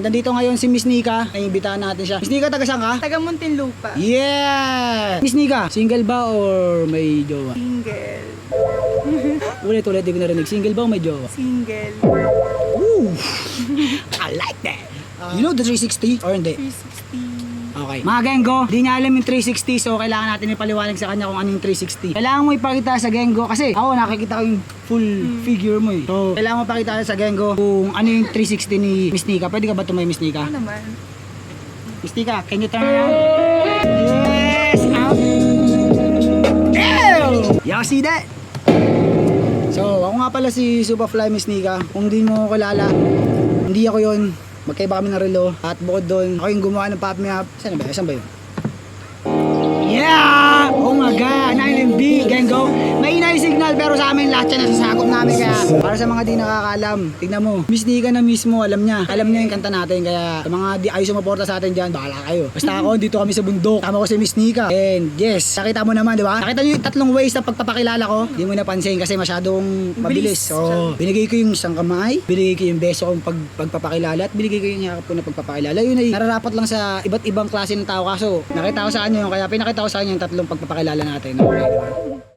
nandito ngayon si Miss Nika. Naimbitahan natin siya. Miss Nika, taga saan ka? Taga Muntinlupa. Yeah! Miss Nika, single ba or may jowa? Single. Ulit, di ko narinig. Single ba o may jowa? Single. Ooh! I like that. You know the 360 or hindi? 360. Okay. Mga Gengo, di niya alam yung 360 so kailangan natin ipaliwanag sa kanya kung ano yung 360. Kailangan mo ipakita sa Gengo kasi ako nakikita ko yung full figure mo eh. So, kailangan mo ipakita sa Gengo kung ano yung 360 ni Miss Nika. Pwede ka ba tumay Miss Nika? Ano naman? Miss Nika, can you turn around? Yes! Out! Ew! Y'all see that? So, ako nga pala si Superfly Miss Nika. Kung di mo kilala, hindi ako yon. Magkaiba kami ng relo. At bukod doon, ako yung gumawa ng pop me up. Saan ba? Saan ba yun? Yeah! Oh my God! 9MB, Gengo. May inay signal pero sa amin lahat yan nasasakop namin. Kaya para sa mga di nakakaalam, tignan mo. Miss Nika na mismo, alam niya. Alam niya yung kanta natin. Kaya sa mga di ayaw sumuporta sa atin dyan, bahala kayo. Basta ako, dito kami sa bundok. Tama ko si Miss Nika. And yes, nakita mo naman, di ba? Nakita niyo yung tatlong ways na pagpapakilala ko. Di mo napansin kasi masyadong mabilis. So, binigay ko yung isang kamay, binigay ko yung beso kong pagpapakilala, at binigay ko yung yakap ko na pagpapakilala. Yun ay nararapat lang sa iba't ibang klase ng tao. Kaso, nakita ko sa kanya yun. Kaya pinakita ko sa kanya yung tatlong pagpapakilala natin. Okay, di ba?